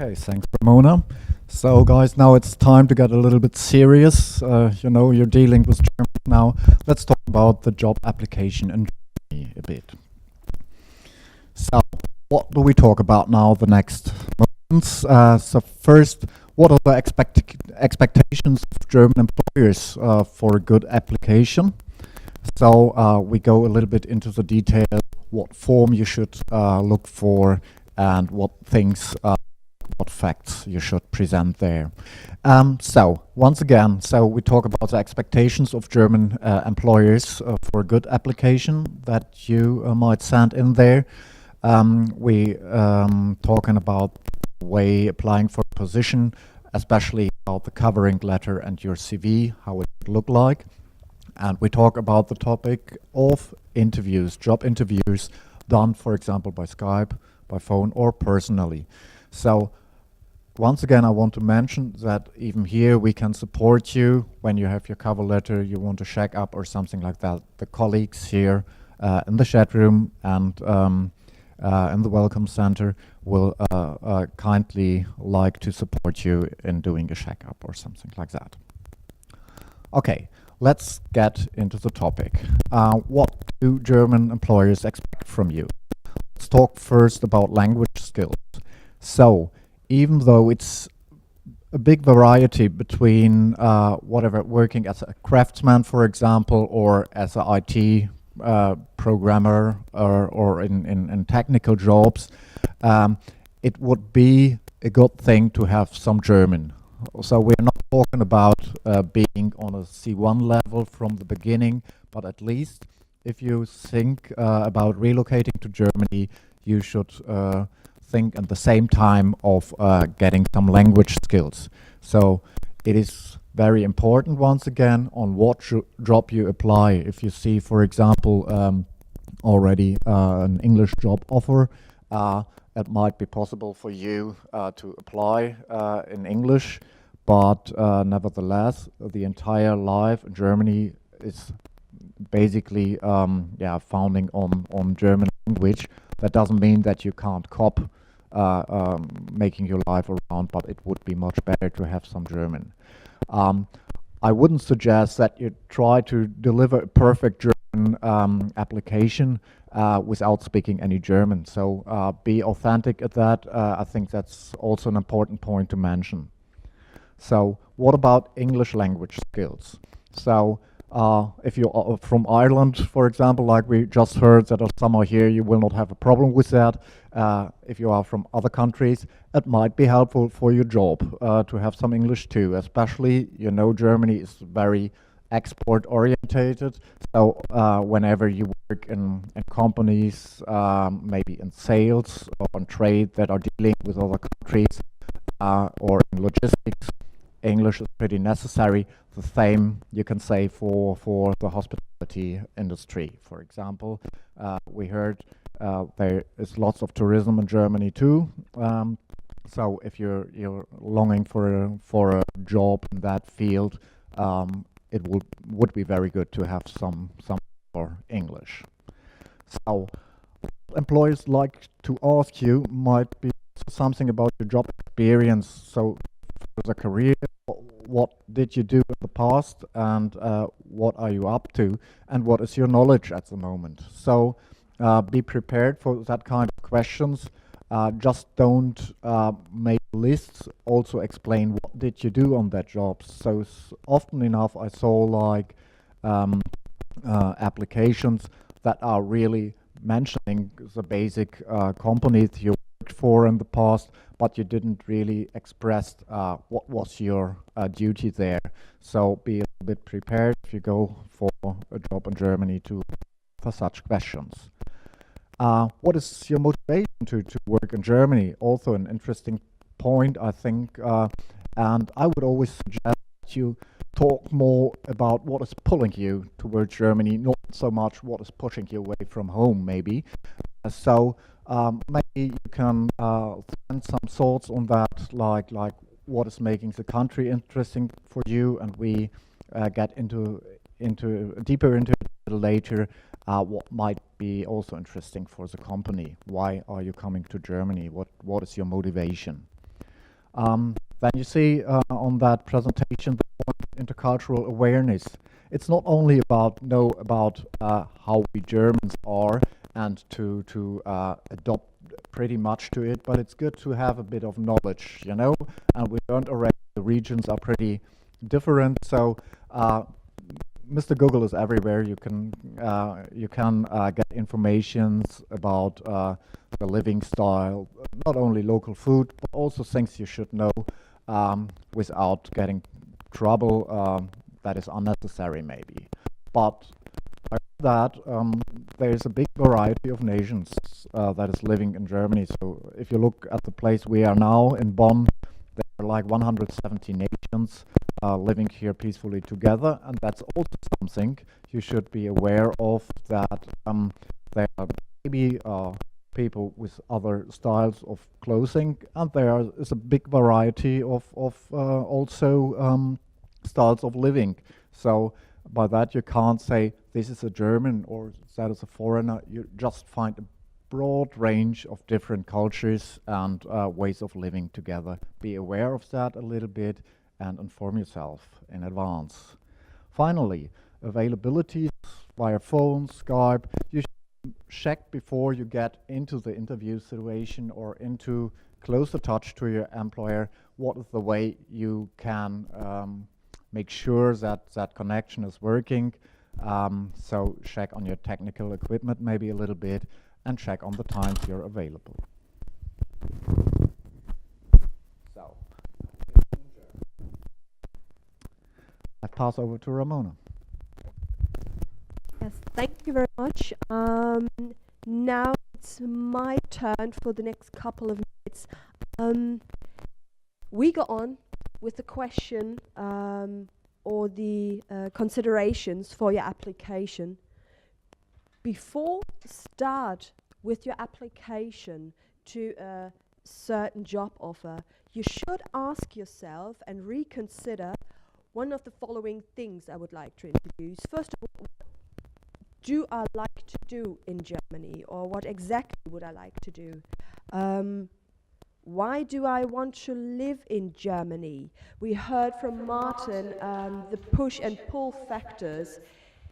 Okay, thanks, Ramona. So, guys, now it's time to get a little bit serious. You're dealing with German now. Let's talk about the job application in Germany a bit. So, what do we talk about now the next months? So, first, what are the expectations of German employers for a good application? So, we go a little bit into the detail, what form you should look for, and what facts you should present there. So once again, we talk about the expectations of German employers for a good application that you might send in there. We talking about the way applying for a position, especially about the covering letter and your CV, how it would look like. And we talk about the topic of interviews, job interviews done, for example, by Skype, by phone, or personally. So once again, I want to mention that even here we can support you when you have your cover letter, you want to check up or something like that. The colleagues here in the chat room and in the Welcome Center will kindly like to support you in doing a check-up or something like that. Okay, let's get into the topic. What do German employers expect from you? Let's talk first about language skills. So, even though it's a big variety between whatever working as a craftsman, for example, or as an IT programmer or in technical jobs, it would be a good thing to have some German. So we're not talking about being on a C1 level from the beginning, but at least if you think about relocating to Germany, you should think at the same time of getting some language skills. So it is very important, once again, on what job you apply. If you see, for example, already an English job offer, it might be possible for you to apply in English, but nevertheless, the entire life in Germany is basically founding on German language. That doesn't mean that you can't cope making your life around, but it would be much better to have some German. I wouldn't suggest that you try to deliver a perfect German application without speaking any German. So be authentic at that. I think that's also an important point to mention. So what about English language skills? So if you're from Ireland, for example, like we just heard that some are here, you will not have a problem with that. If you are from other countries, it might be helpful for your job to have some English too, especially, Germany is very export orientated. So whenever you work in companies, maybe in sales or in trade that are dealing with other countries or in logistics, English is pretty necessary. The same you can say for the hospitality industry, for example. We heard there is lots of tourism in Germany too. So if you're longing for a job in that field, it would be very good to have some for English. So employers like to ask you might be something about your job experience. So for the career, what did you do in the past, and what are you up to, and what is your knowledge at the moment? So be prepared for that kind of questions. Just don't make lists. Also explain what did you do on that job. So often enough I saw like applications that are really mentioning the basic companies you worked for in the past, but you didn't really express what was your duty there. So be a little bit prepared if you go for a job in Germany for such questions. What is your motivation to work in Germany? Also an interesting point, I think, and I would always suggest you talk more about what is pulling you towards Germany, not so much what is pushing you away from home, maybe. So maybe you can send some thoughts on that, like what is making the country interesting for you, and we get deeper into it later. What might be also interesting for the company? Why are you coming to Germany? What is your motivation? Then you see on that presentation the point intercultural awareness. It's not only about how we Germans are and to adopt pretty much to it, but it's good to have a bit of knowledge, you know. And we learned already the regions are pretty different, so Mr. Google is everywhere. You can get informations about the living style, not only local food, but also things you should know without getting trouble that is unnecessary maybe. But like that, there is a big variety of nations that is living in Germany. So if you look at the place we are now in Bonn, there are like 170 nations living here peacefully together, and that's also something you should be aware of, that there are maybe people with other styles of clothing, and there is a big variety of also styles of living. So by that you can't say this is a German or that is a foreigner. You just find a broad range of different cultures and ways of living together. Be aware of that a little bit and inform yourself in advance. Finally, availability via phone, Skype. You should check before you get into the interview situation or into closer touch to your employer what is the way you can make sure that that connection is working. So check on your technical equipment maybe a little bit and check on the times you're available. So, I pass over to Ramona. Yes, thank you very much. Now it's my turn for the next couple of minutes. We go on with the question or the considerations for your application. Before start with your application to a certain job offer, you should ask yourself and reconsider one of the following things I would like to introduce. First of all, what do I like to do in Germany, or what exactly would I like to do? Why do I want to live in Germany? We heard from Martin the push and pull factors.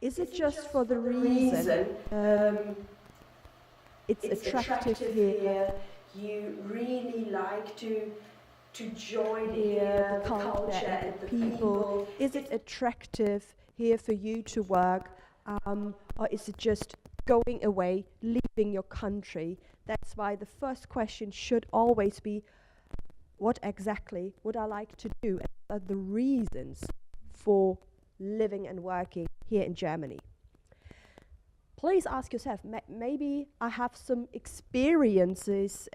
Is it just for the reason it's attractive here, you really like to join here, the culture and the people? Is it attractive here for you to work, or is it just going away, leaving your country? That's why the first question should always be, what exactly would I like to do? And what are the reasons for living and working here in Germany? Please ask yourself, maybe I have some experiences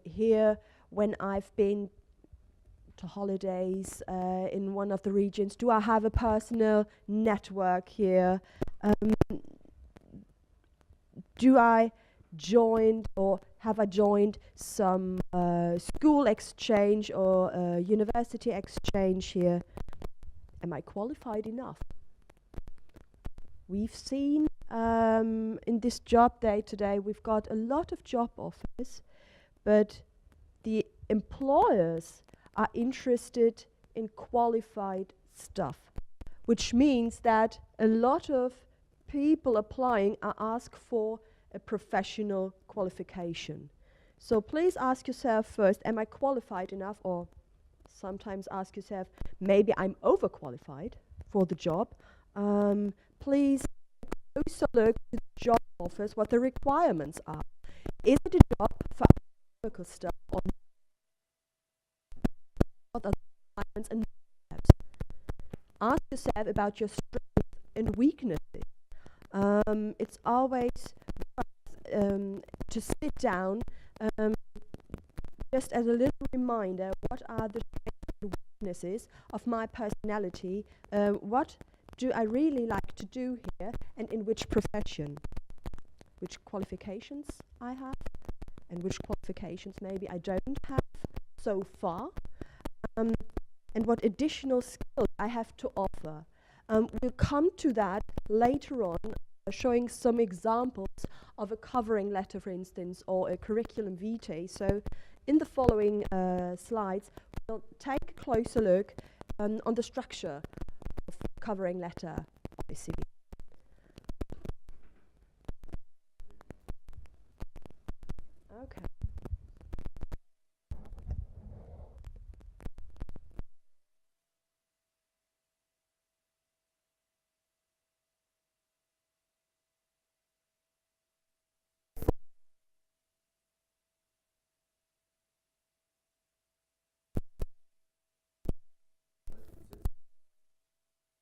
here when I've been to holidays in one of the regions. Do I have a personal network here? Do I joined or have I joined some school exchange or university exchange here? Am I qualified enough? We've seen in this job day today, we've got a lot of job offers, but the employers are interested in qualified stuff, which means that a lot of people applying are asked for a professional qualification. So please ask yourself first, am I qualified enough? Or sometimes ask yourself, maybe I'm overqualified for the job. Please also look at the job offers, what the requirements are. Is it a job for academic stuff, or what are the requirements and steps? Ask yourself about your strengths and weaknesses. It's always to sit down, just as a little reminder, what are the strengths and weaknesses of my personality? What do I really like to do here, and in which profession? Which qualifications I have, and which qualifications maybe I don't have so far, and what additional skills I have to offer. We'll come to that later on, showing some examples of a covering letter, for instance, or a curriculum vitae. So in the following slides, we'll take a closer look on the structure of covering letter of the CV. Okay.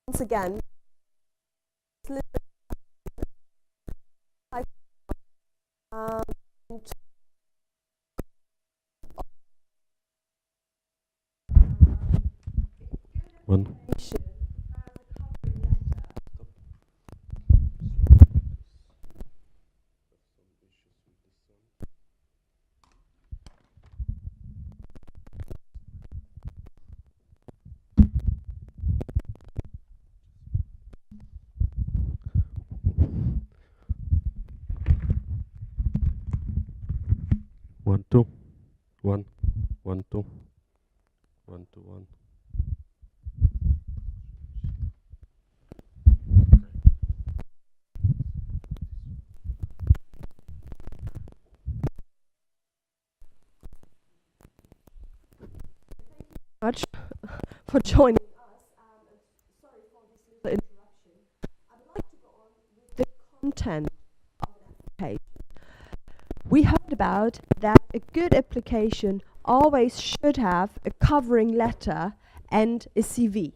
Once again, One. One, two. One. One, two. One, two, one. Much for joining us. Sorry for this little interruption. I would like to go on with the content of an application. We heard about that a good application always should have a covering letter and a CV.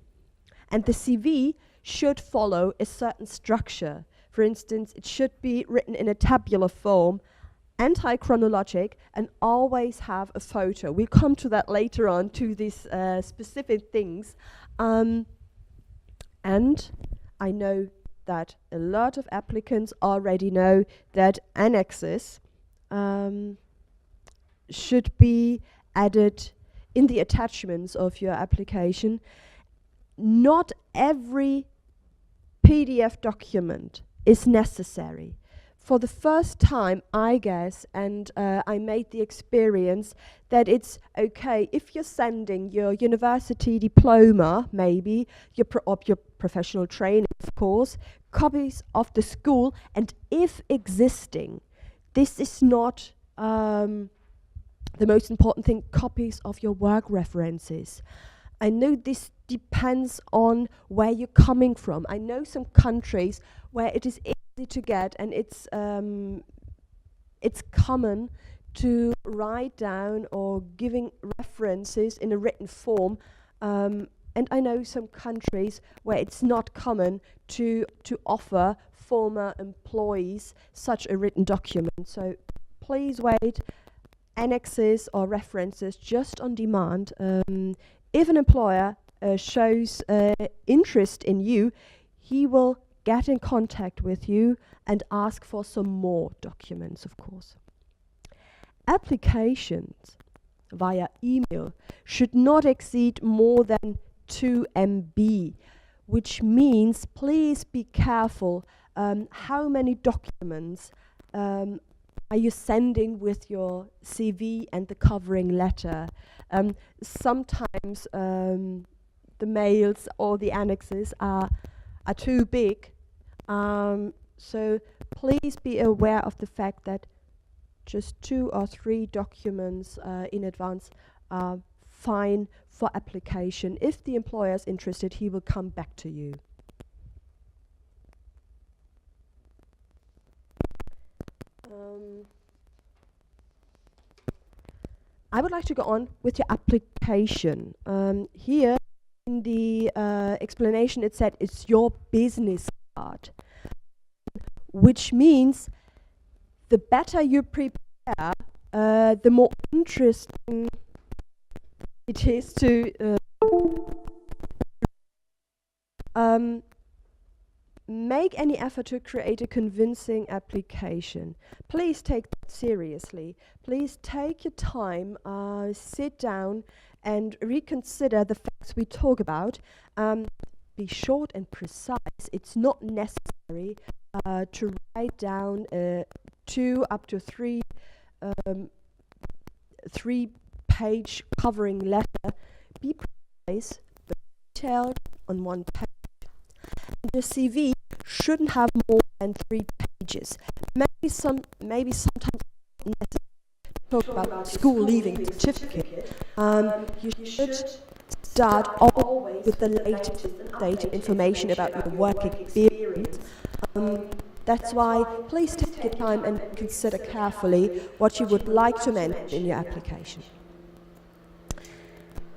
And the CV should follow a certain structure. For instance, it should be written in a tabular form, anti-chronologic, and always have a photo. We'll come to that later on, to these specific things. And I know that a lot of applicants already know that annexes should be added in the attachments of your application. Not every PDF document is necessary. For the first time, I guess, and I made the experience that it's okay if you're sending your university diploma, maybe, your professional training, of course, copies of the school, and if existing, this is not the most important thing, copies of your work references. I know this depends on where you're coming from. I know some countries where it is easy to get, and it's common to write down or giving references in a written form. And I know some countries where it's not common to offer former employees such a written document. So please wait. Annexes or references just on demand. If an employer shows interest in you, he will get in contact with you and ask for some more documents, of course. Applications via email should not exceed more than 2 MB, which means please be careful how many documents are you sending with your CV and the covering letter. Sometimes the mails or the annexes are too big, so please be aware of the fact that just 2 or 3 documents in advance are fine for application. If the employer is interested, he will come back to you. I would like to go on with your application. Here in the explanation it said it's your business card, which means the better you prepare, the more interesting it is to make any effort to create a convincing application. Please take that seriously. Please take your time, sit down and reconsider the facts we talk about. Be short and precise. It's not necessary to write down 2 up to 3 3-page covering letter. be precise, but detailed on one page. And your CV shouldn't have more than 3 pages. Maybe sometimes necessary to talk about school leaving certificate. You should start always with the latest updated information about your work experience. That's why please take your time and consider carefully what you would like to mention in your application.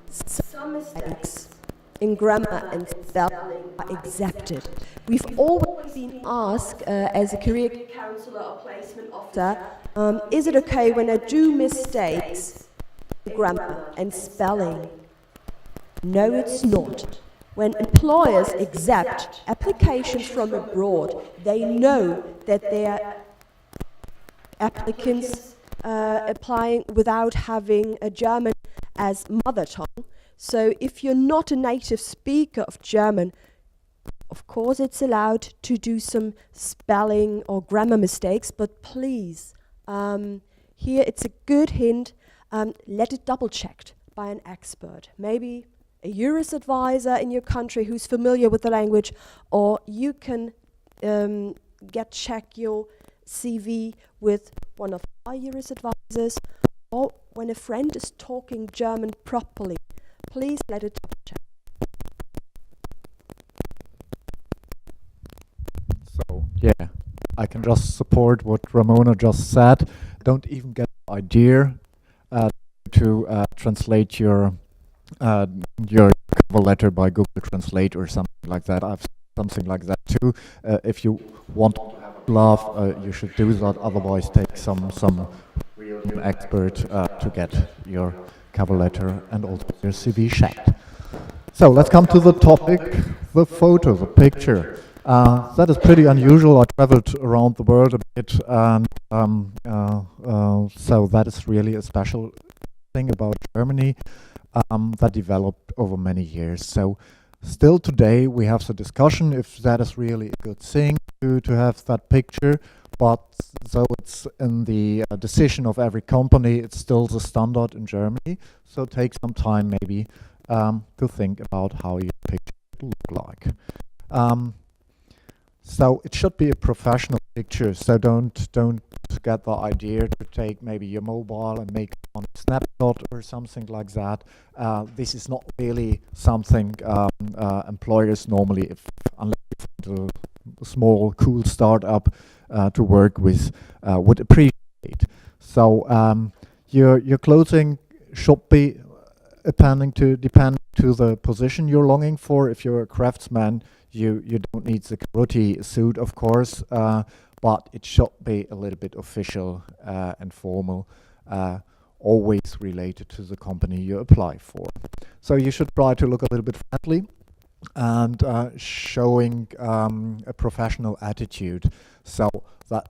Some mistakes in grammar and spelling are accepted. We've always been asked as a career counselor or placement officer, is it okay when I do mistakes in grammar and spelling? No, it's not. When employers accept applications from abroad, they know that their applicants applying without having a German as mother tongue. So if you're not a native speaker of German, of course it's allowed to do some spelling or grammar mistakes, but please, here it's a good hint, let it double checked by an expert. Maybe a juris advisor in your country who's familiar with the language, or you can check your CV with one of our juris advisors, or when a friend is talking German properly, please let it double check. So, yeah, I can just support what Ramona just said. Don't even get the idea to translate your cover letter by Google Translate or something like that. I've something like that too. If you want to have a laugh, you should do that. Otherwise, take some real expert to get your cover letter and also your CV checked. So let's come to the topic, the photo, the picture. That is pretty unusual. I traveled around the world a bit, and so that is really a special thing about Germany. That developed over many years. So still today we have the discussion if that is really a good thing to have that picture, but so it's in the decision of every company, it's still the standard in Germany. So take some time maybe to think about how your picture would look like. So it should be a professional picture, so don't get the idea to take maybe your mobile and make one snapshot or something like that. This is not really something employers normally, unless you find a small cool startup to work with, would appreciate. So your clothing should be depend to the position you're longing for. If you're a craftsman, you don't need the karate suit, of course, but it should be a little bit official and formal, always related to the company you apply for. So you should try to look a little bit friendly and showing a professional attitude. So that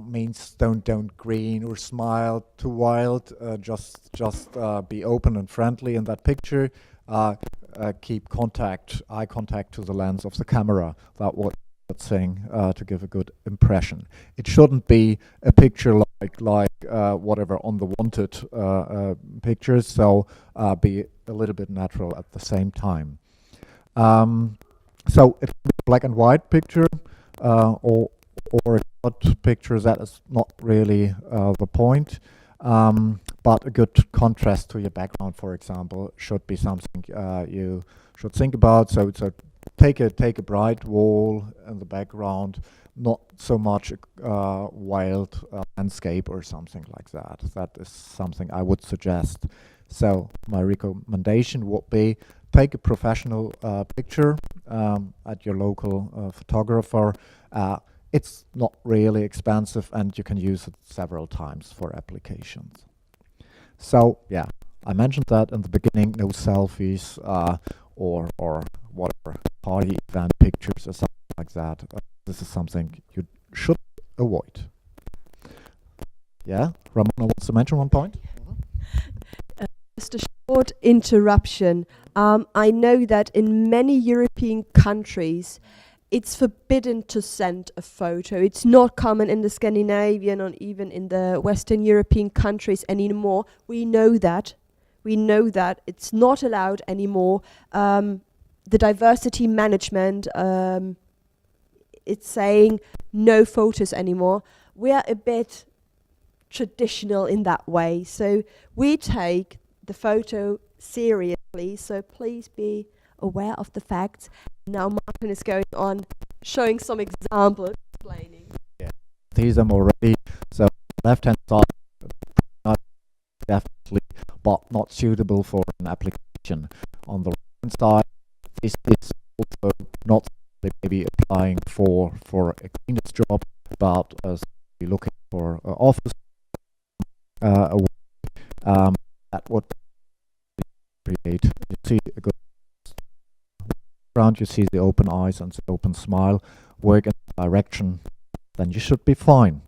means don't grin or smile too wild. Just be open and friendly in that picture. Keep eye contact to the lens of the camera. That what thing to give a good impression. It shouldn't be a picture like whatever on the wanted pictures. So be a little bit natural at the same time. So it can be a black and white picture or a short picture. That is not really the point. But a good contrast to your background, for example, should be something you should think about. So take a bright wall in the background, not so much a wild landscape or something like that. That is something I would suggest. So my recommendation would be take a professional picture at your local photographer. It's not really expensive and you can use it several times for applications. So yeah, I mentioned that in the beginning, no selfies or whatever, party event pictures or something like that. This is something you should avoid. Yeah, Ramona wants to mention one point? Just a short interruption. I know that in many European countries, it's forbidden to send a photo. It's not common in the Scandinavian or even in the Western European countries anymore. We know that. we know that it's not allowed anymore. The diversity management, it's saying no photos anymore. We are a bit traditional in that way, so we take the photo seriously, so please be aware of the facts. Now Martin is going on showing some examples, explaining. These them already. So left hand side, not definitely, but not suitable for an application. On the right hand side, this is also not maybe applying for a cleaner's job, but looking for office that would create. You see a good background, you see the open eyes and the open smile, work in the direction, then you should be fine.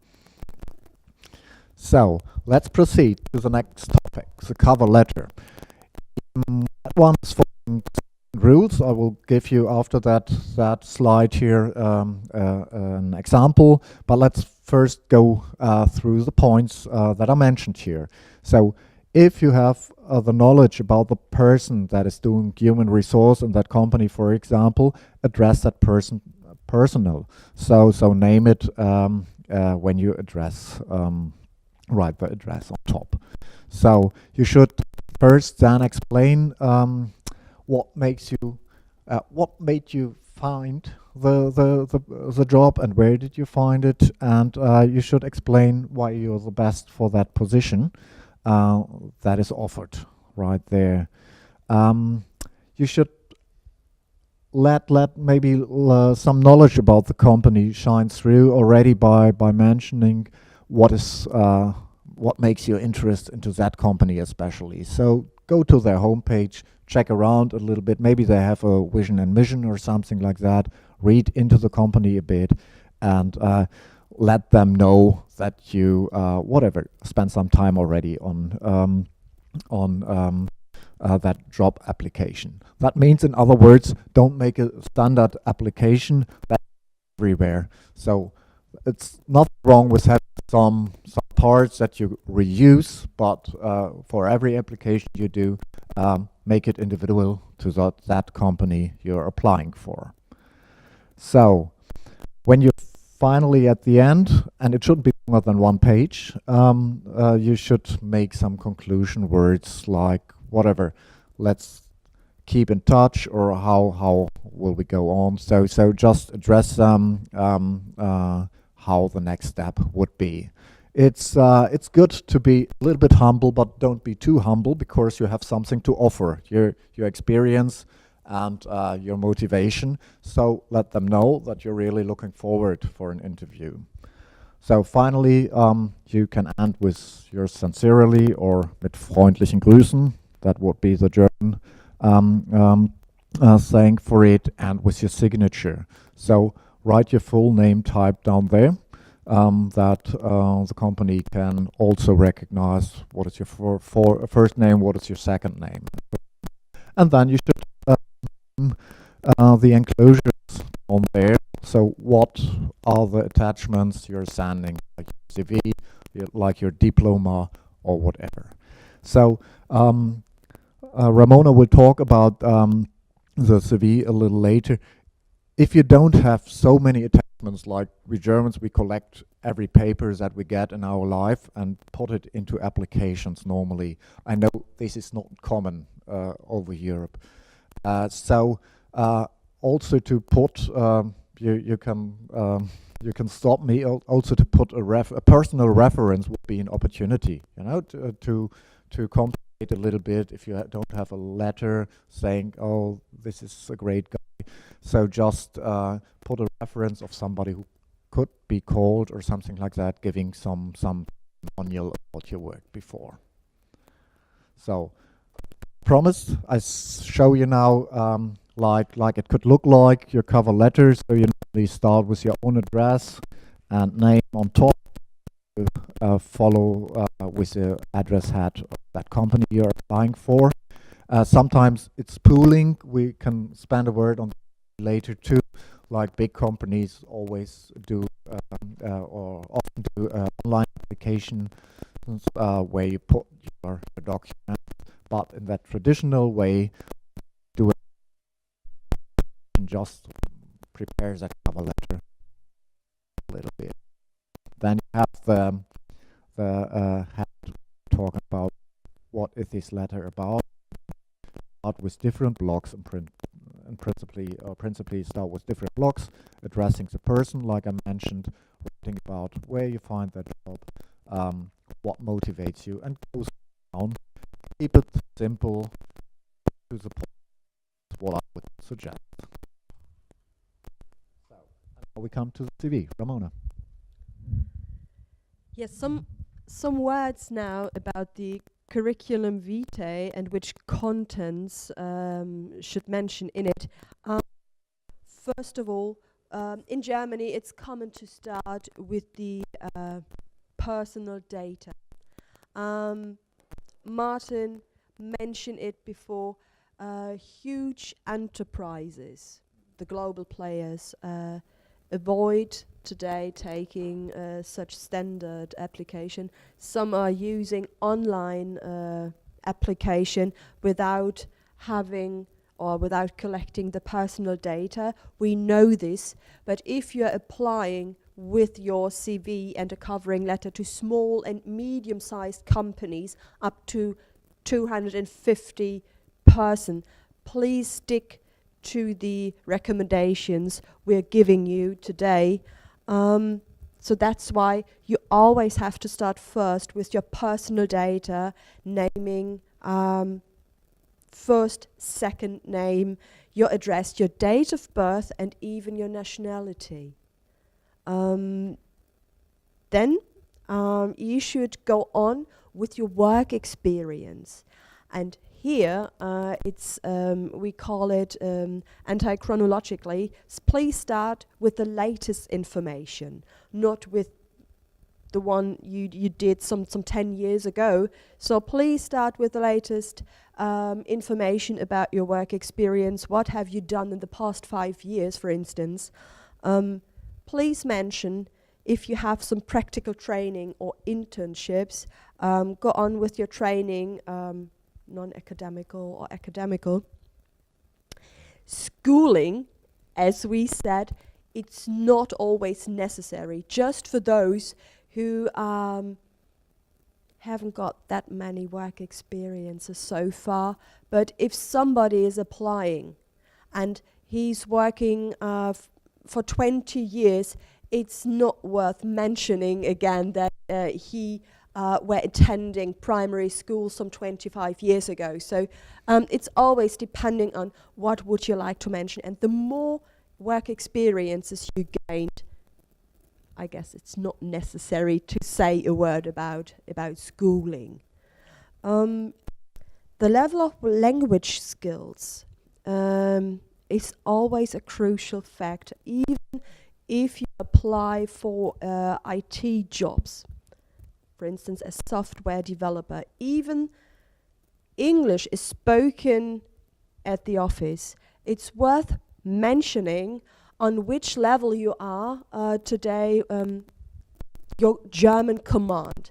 So let's proceed to the next topic, the cover letter. That one is following rules. I will give you after that slide here an example, but let's first go through the points that I mentioned here. So if you have the knowledge about the person that is doing human resource in that company, for example, address that person personal. So name it when you address, write the address on top. So you should first then explain what makes you, what made you find the job and where did you find it, and you should explain why you're the best for that position that is offered right there. You should let maybe some knowledge about the company shine through already by mentioning what is what makes you interest into that company especially. So go to their homepage, check around a little bit. Maybe they have a vision and mission or something like that. Read into the company a bit and let them know that you whatever spend some time already on that job application. That means, in other words, don't make a standard application that's everywhere. So it's not wrong with having some parts that you reuse, but for every application you do, make it individual to that company you're applying for. So when you're finally at the end, and it shouldn't be longer than one page, you should make some conclusion words like whatever, let's keep in touch, or how will we go on. So just address how the next step would be. It's good to be a little bit humble, but don't be too humble, because you have something to offer, your experience and your motivation. So let them know that you're really looking forward for an interview. So finally, you can end with your sincerely or mit freundlichen Grüßen. That would be the German saying for it, and with your signature. So write your full name type down there, that the company can also recognize what is your first name, what is your second name. And then you should the enclosures on there. So what are the attachments you're sending, like your CV, like your diploma, or whatever. So Ramona will talk about the CV a little later. If you don't have so many attachments, like we Germans, we collect every paper that we get in our life and put it into applications normally. I know this is not common over Europe. So also to put, you can stop me. Also to put a personal reference would be an opportunity, you know, to complicate a little bit if you don't have a letter saying, oh, this is a great guy. So just put a reference of somebody who could be called or something like that, giving some testimonial about your work before. So promise, I show you now like it could look like your cover letter. So you normally start with your own address and name on top. Follow with the address head of that company you're applying for. Sometimes it's pooling. We can spend a word on later too. Like big companies always do, or often do online application where you put your document. but in that traditional way, do it and just prepares a cover letter a little bit. Then you have the head talking about what is this letter about. Start with different blocks and principally start with different blocks, addressing the person, like I mentioned, writing about where you find that job, what motivates you, and goes down. Keep it simple, to the point. What I would suggest. So now we come to the CV. Ramona. Yes, some words now about the curriculum vitae and which contents should mention in it. First of all, in Germany, it's common to start with the personal data. Martin mentioned it before. Huge enterprises, the global players, avoid today taking such standard application. Some are using online application without having or without collecting the personal data. We know this, but if you're applying with your CV and a covering letter to small and medium-sized companies up to 250 person, please stick to the recommendations we're giving you today. So that's why you always have to start first with your personal data, naming, first, second name, your address, your date of birth, and even your nationality. Then you should go on with your work experience. And here, it's we call it anti-chronologically. Please start with the latest information, not with the one you did some 10 years ago. So please start with the latest information about your work experience. What have you done in the past 5 years, for instance? Please mention if you have some practical training or internships. Go on with your training, non-academical or academical. Schooling, as we said, it's not always necessary, just for those who haven't got that many work experiences so far. But if somebody is applying and he's working for 20 years, it's not worth mentioning again that he were attending primary school some 25 years ago. So it's always depending on what would you like to mention. And the more work experiences you gained, I guess it's not necessary to say a word about schooling. The level of language skills is always a crucial factor, even if you apply for IT jobs. For instance, a software developer, even English is spoken at the office. It's worth mentioning on which level you are today, your German command.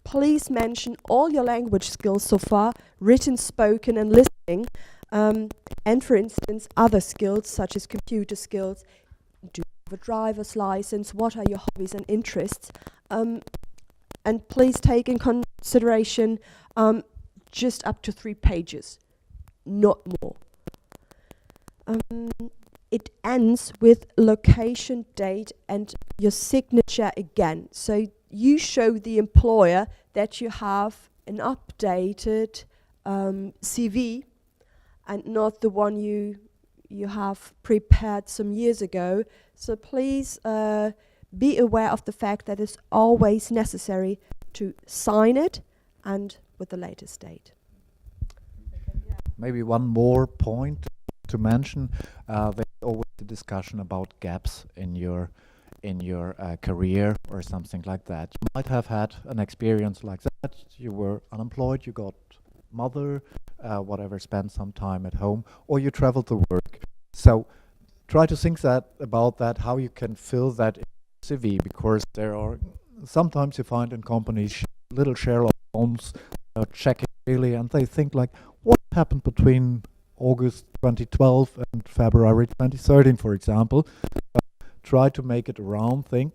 Please mention all your language skills so far, written, spoken, and listening, and for instance, other skills such as computer skills. Do you have a driver's license? What are your hobbies and interests? And please take in consideration just up to 3 pages, not more. It ends with location, date, and your signature again. So you show the employer that you have an updated CV and not the one you have prepared some years ago. So please be aware of the fact that it's always necessary to sign it and with the latest date. Maybe one more point to mention. There's always a discussion about gaps in your career or something like that. You might have had an experience like that. You were unemployed, you got mother, whatever, spent some time at home, or you traveled to work. So try to think about that, how you can fill that in CV, because there are sometimes you find in companies little Sherlock Holmes checking really, and they think like, what happened between August 2012 and February 2013, for example. Try to make it a round thing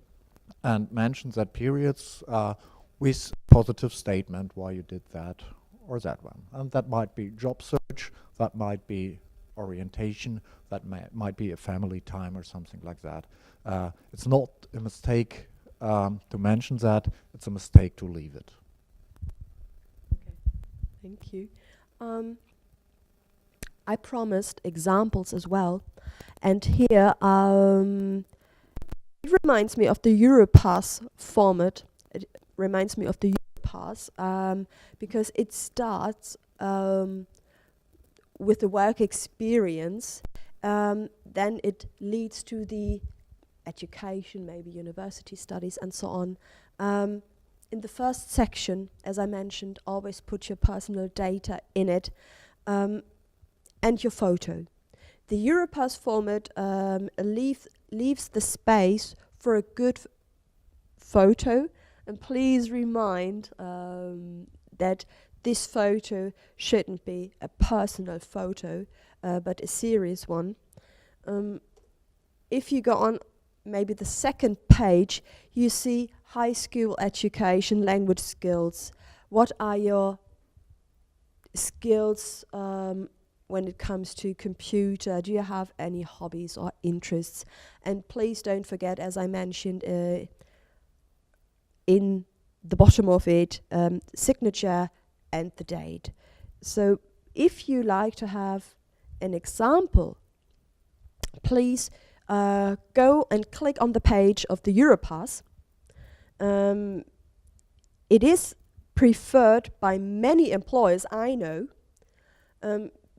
and mention that periods with positive statement why you did that or that one. And that might be job search, that might be orientation, that might be a family time or something like that. It's not a mistake to mention that, it's a mistake to leave it. Thank you. I promised examples as well, and here it reminds me of the Europass format. It reminds me of the Europass because it starts with the work experience, then it leads to the education, maybe university studies and so on. In the first section, as I mentioned, always put your personal data in it and your photo. The Europass format leaves the space for a good photo, and please remind that this photo shouldn't be a personal photo, but a serious one. If you go on maybe the second page, you see high school education, language skills. What are your skills when it comes to computer? Do you have any hobbies or interests? And please don't forget, as I mentioned, in the bottom of it, signature and the date. So if you like to have an example, please go and click on the page of the Europass. It is preferred by many employers, I know,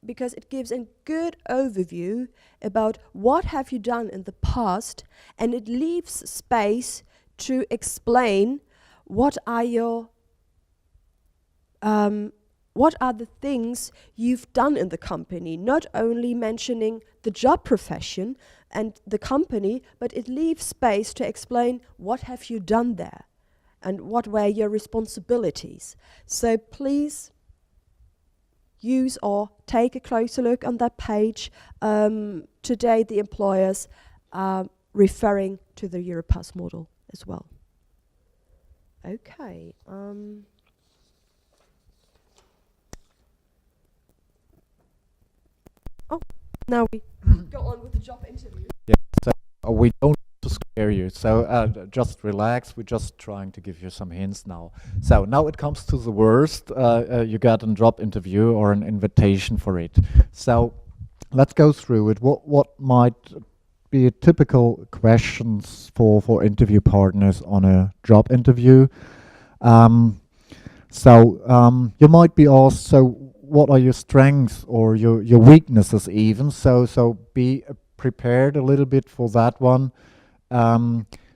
because it gives a good overview about what have you done in the past, and it leaves space to explain what are your what are the things you've done in the company, not only mentioning the job profession and the company, but it leaves space to explain what have you done there and what were your responsibilities. So please use or take a closer look on that page. Today the employers are referring to the Europass model as well. Okay. Now we go on with the job interview. Yeah, so we don't want to scare you, so just relax, we're just trying to give you some hints now. So now it comes to the worst, you got a job interview or an invitation for it. So let's go through it. What might be typical questions for interview partners on a job interview? You might be asked, so what are your strengths or your weaknesses even? So be prepared a little bit for that one.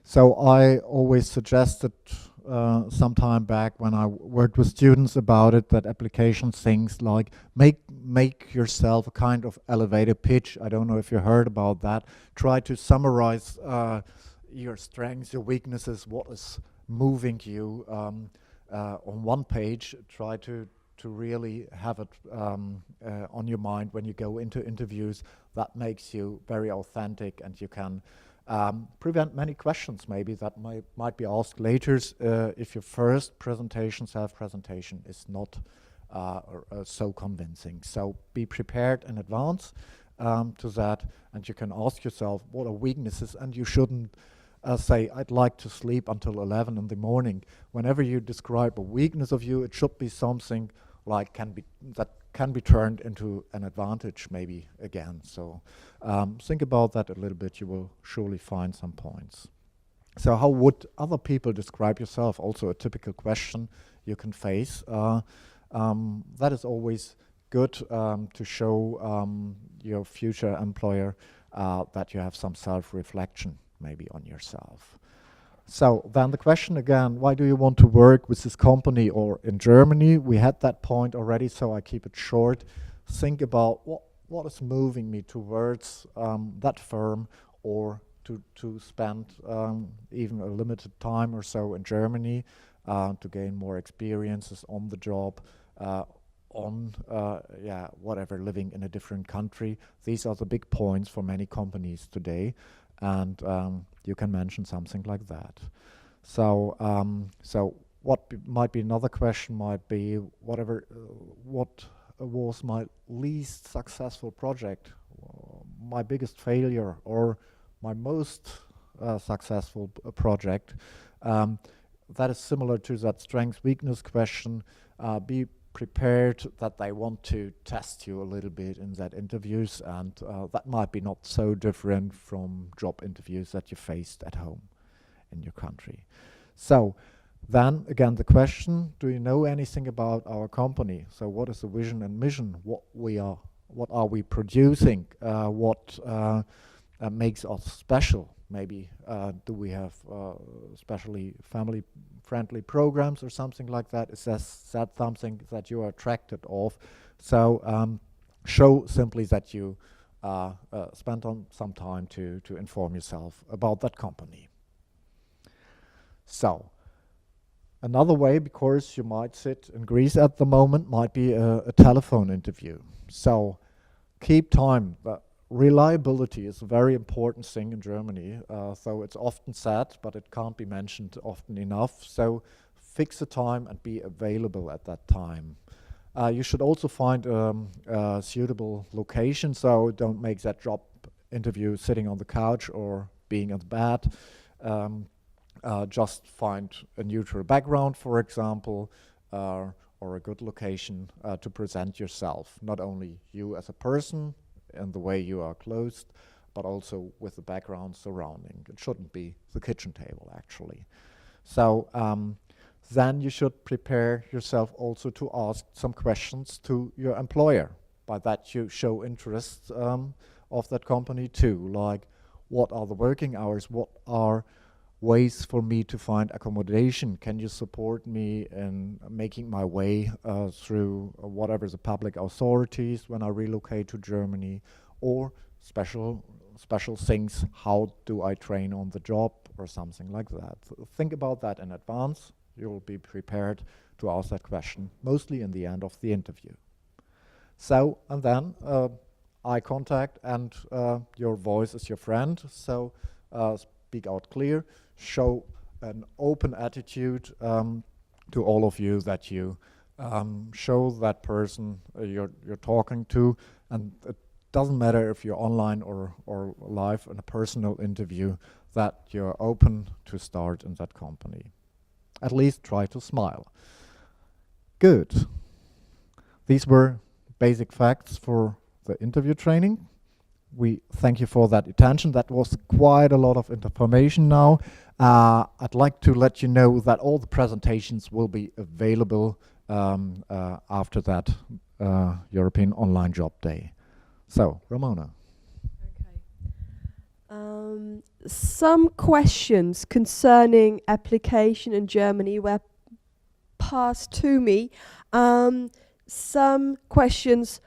So I always suggested some time back when I worked with students about it, that application things like make yourself a kind of elevator pitch. I don't know if you heard about that. Try to summarize your strengths, your weaknesses, what is moving you on one page. Try to really have it on your mind when you go into interviews. That makes you very authentic, and you can prevent many questions maybe that might be asked later if your first presentation, self-presentation, is not so convincing. So be prepared in advance to that, and you can ask yourself what are weaknesses, and you shouldn't say, I'd like to sleep until 11 in the morning. Whenever you describe a weakness of you, it should be something like that can be turned into an advantage maybe again. So think about that a little bit, you will surely find some points. So how would other people describe yourself? Also a typical question you can face. That is always good to show your future employer that you have some self-reflection maybe on yourself. So then the question again, why do you want to work with this company or in Germany? We had that point already, so I keep it short. Think about what is moving me towards that firm, or to spend even a limited time or so in Germany to gain more experiences on the job, on, whatever, living in a different country. These are the big points for many companies today, and you can mention something like that. So, what might be another question might be whatever, what was my least successful project, my biggest failure, or my most successful project. That is similar to that strength-weakness question. Be prepared that they want to test you a little bit in that interviews, and that might be not so different from job interviews that you faced at home in your country. So then again the question, do you know anything about our company? So what is the vision and mission? What are we producing? What makes us special? Maybe do we have especially family-friendly programs or something like that? Is that something that you are attracted of? So show simply that you spent on some time to inform yourself about that company. So another way, because you might sit in Greece at the moment, might be a telephone interview. So keep time. Reliability is a very important thing in Germany, so it's often said, but it can't be mentioned often enough. So fix a time and be available at that time. You should also find a suitable location, so don't make that job interview sitting on the couch or being in bed. Just find a neutral background, for example, or a good location to present yourself, not only you as a person, and the way you are clothed, but also with the background surrounding. It shouldn't be the kitchen table, actually. So then you should prepare yourself also to ask some questions to your employer. By that you show interest of that company too, like what are the working hours, what are ways for me to find accommodation, can you support me in making my way through whatever the public authorities when I relocate to Germany, or special things, how do I train on the job or something like that. Think about that in advance. You'll be prepared to ask that question, mostly in the end of the interview. So, and then eye contact, and your voice is your friend, so speak out clear, show an open attitude to all of you, that you show that person you're talking to, and it doesn't matter if you're online or live in a personal interview, that you're open to start in that company. At least try to smile. Good. These were basic facts for the interview training. We thank you for that attention. That was quite a lot of information now. I'd like to let you know that all the presentations will be available after that European Online Job Day. So, Ramona. Okay. Some questions concerning application in Germany were passed to me. Some questions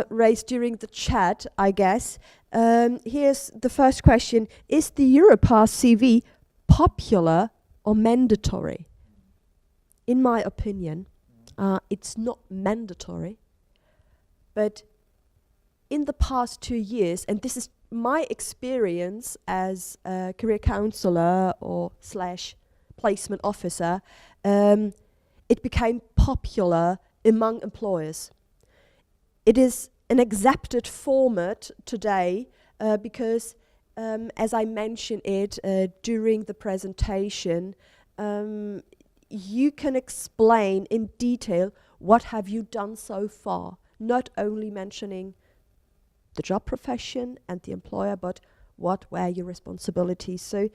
raised during the chat, I guess. Here's the first question. Is the Europass CV popular or mandatory? In my opinion, it's not mandatory, but in the past 2 years, and this is my experience as a career counselor or / placement officer, it became popular among employers. It is an accepted format today because, as I mentioned it during the presentation, you can explain in detail what have you done so far, not only mentioning the job profession and the employer, but what were your responsibilities. So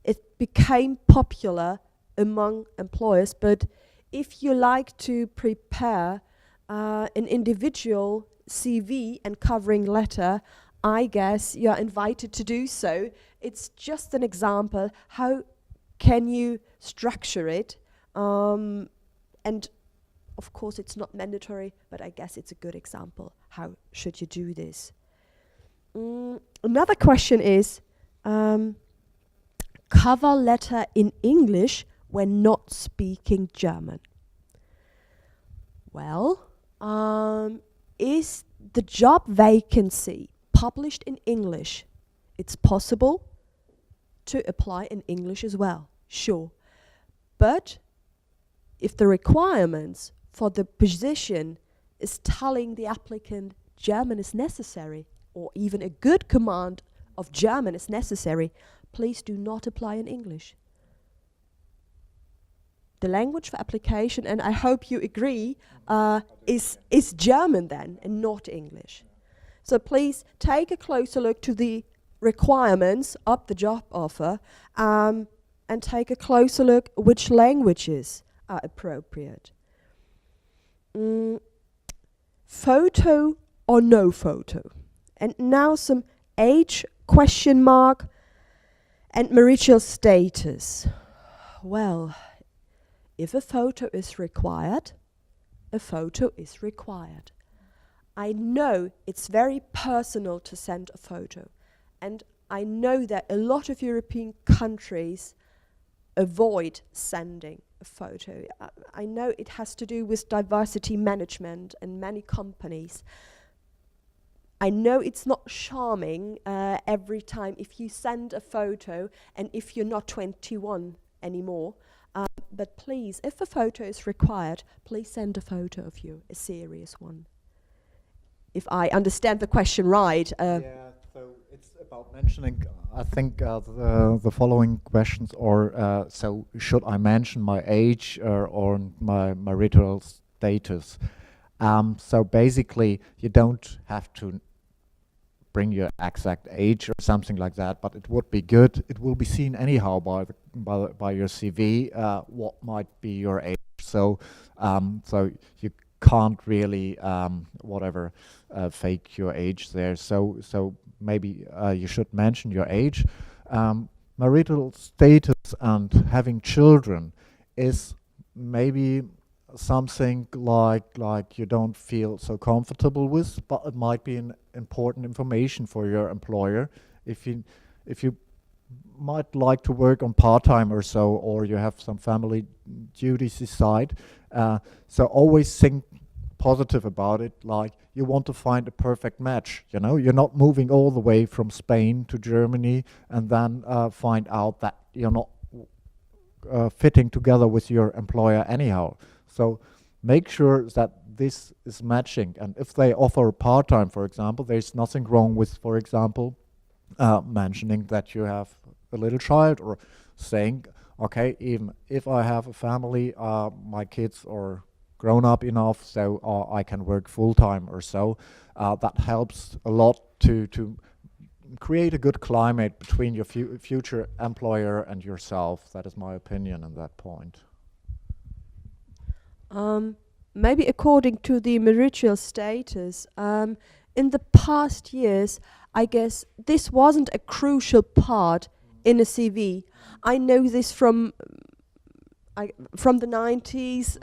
it became popular among employers, but if you like to prepare an individual CV and covering letter, I guess you're invited to do so. It's just an example. How can you structure it? And of course it's not mandatory, but I guess it's a good example. How should you do this? Another question is cover letter in English when not speaking German. Well, Is the job vacancy published in English? It's possible to apply in English as well, sure. But if the requirements for the position is telling the applicant German is necessary, or even a good command of German is necessary, please do not apply in English. The language for application, and I hope you agree, is German then, and not English. So please take a closer look to the requirements of the job offer, and take a closer look which languages are appropriate. Photo or no photo? And now some age question mark and marital status. Well, if a photo is required, a photo is required. I know it's very personal to send a photo, and I know that a lot of European countries avoid sending a photo. I know it has to do with diversity management in many companies. I know it's not charming every time if you send a photo and if you're not 21 anymore. But please, if a photo is required, please send a photo of you, a serious one. If I understand the question right. Yeah, so it's about mentioning, I think, the following questions, or so should I mention my age or my marital status? So basically, you don't have to bring your exact age or something like that, but it would be good. It will be seen anyhow by your CV what might be your age. So so you can't really fake your age there. So maybe you should mention your age. Marital status and having children is maybe something like you don't feel so comfortable with, but it might be an important information for your employer if you might like to work on part-time or so, or you have some family duties aside. So always think positive about it, like you want to find a perfect match. You know, you're not moving all the way from Spain to Germany and then find out that you're not fitting together with your employer anyhow. So make sure that this is matching. And if they offer part-time, for example, there's nothing wrong with, for example, mentioning that you have a little child, or saying, okay, even if I have a family, my kids are grown up enough, so I can work full-time or so. That helps a lot to create a good climate between your future employer and yourself. That is my opinion on that point. Maybe according to the marital status, in the past years, I guess this wasn't a crucial part in a CV. I know this from the 90s,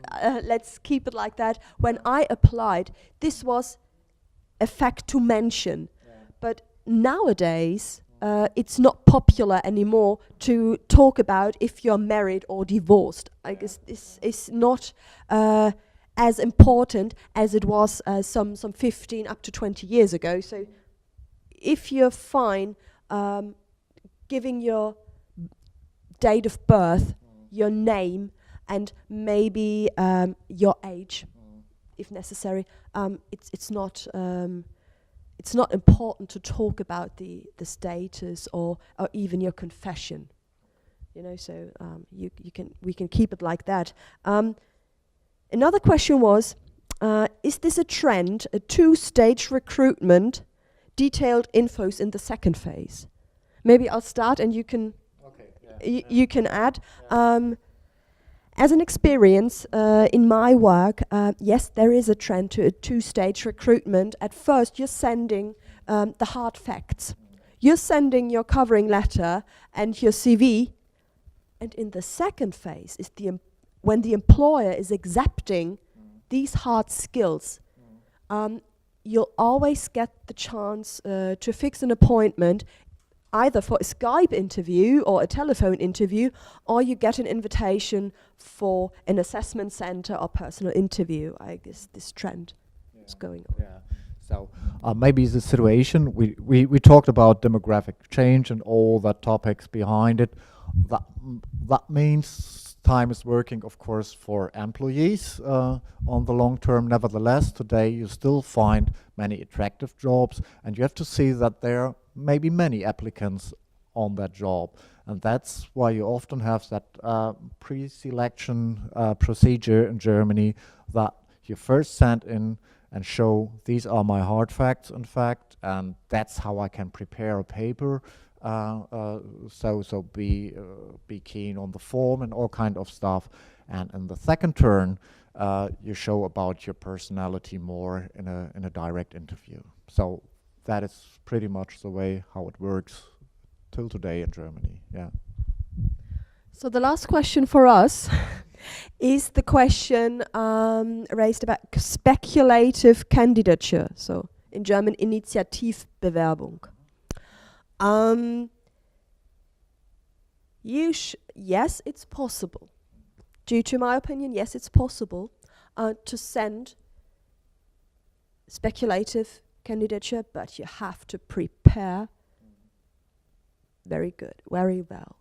let's keep it like that. When I applied, this was a fact to mention. Yeah. But nowadays, it's not popular anymore to talk about if you're married or divorced. I guess this is not as important as it was some 15 up to 20 years ago. So if you're fine giving your date of birth, your name, and maybe your age, if necessary, it's not important to talk about the status or even your confession. You know, so we can keep it like that. Another question was, is this a trend, a two-stage recruitment, detailed infos in the second phase? Maybe I'll start and you can you can add. As an experience in my work, yes, there is a trend to a two-stage recruitment. At first, you're sending the hard facts. You're sending your covering letter and your CV. And in the second phase is when the employer is accepting these hard skills. You'll always get the chance to fix an appointment, either for a Skype interview or a telephone interview, or you get an invitation for an assessment center or personal interview. I guess this trend is going on. Yeah. So maybe the situation we talked about demographic change and all the topics behind it. That means time is working, of course, for employees on the long term. Nevertheless, today you still find many attractive jobs, and you have to see that there may be many applicants on that job. And that's why you often have that pre-selection procedure in Germany, that you first send in and show these are my hard facts, in fact, and that's how I can prepare a paper. So be keen on the form and all kind of stuff. And in the second turn, you show about your personality more in a direct interview. So that is pretty much the way how it works till today in Germany. Yeah. So the last question for us is the question raised about speculative candidature. So in German, Initiativbewerbung. Yes, it's possible. Due to my opinion, yes, it's possible to send speculative candidature, but you have to prepare very well.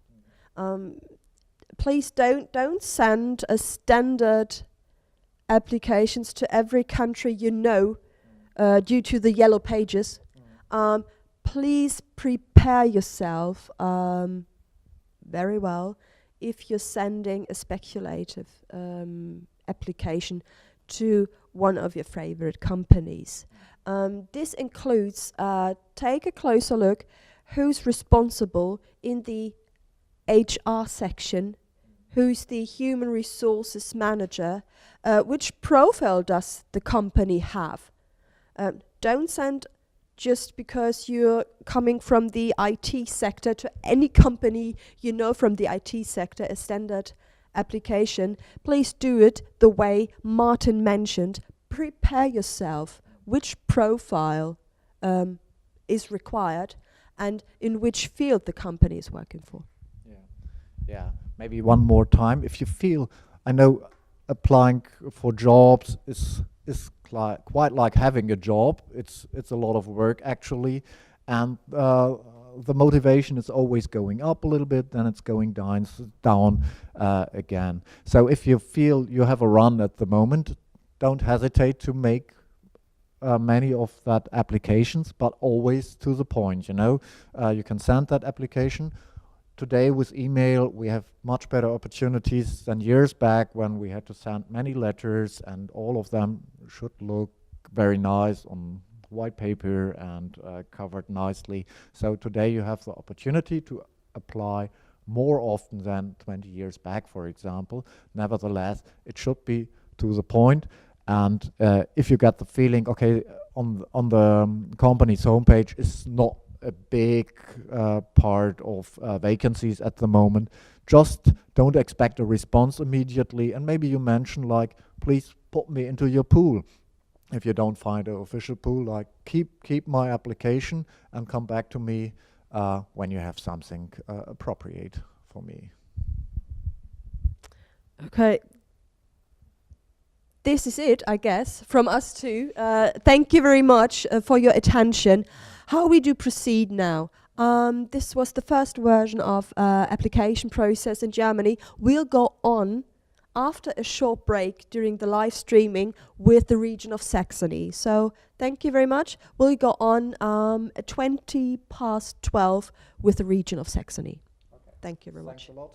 Please don't send a standard applications to every country you know due to the yellow pages. Please prepare yourself very well if you're sending a speculative application to one of your favorite companies. This includes take a closer look who's responsible in the HR section, who's the human resources manager, which profile does the company have. Don't send just because you're coming from the IT sector to any company you know from the IT sector, a standard application. Please do it the way Martin mentioned. Prepare yourself which profile is required and in which field the company is working for. Yeah, maybe one more time. If you feel, I know applying for jobs is quite like having a job. It's a lot of work actually, and the motivation is always going up a little bit, then it's going down again. So if you feel you have a run at the moment, don't hesitate to make many of that applications, but always to the point. You know, you can send that application. Today with email we have much better opportunities than years back when we had to send many letters, and all of them should look very nice on white paper and covered nicely. So today you have the opportunity to apply more often than 20 years back, for example. Nevertheless, it should be to the point. And if you get the feeling, okay, on the company's homepage is not a big part of vacancies at the moment, just don't expect a response immediately, and maybe you mention like, please put me into your pool. If you don't find an official pool, like keep my application and come back to me when you have something appropriate for me. Okay. This is it, I guess, from us too. Thank you very much for your attention. How we do proceed now? This was the first version of application process in Germany. We'll go on after a short break during the live streaming with the region of Saxony. So thank you very much. We'll go on at 20 past 12 with the region of Saxony. Okay. Thank you very much. Thanks a lot.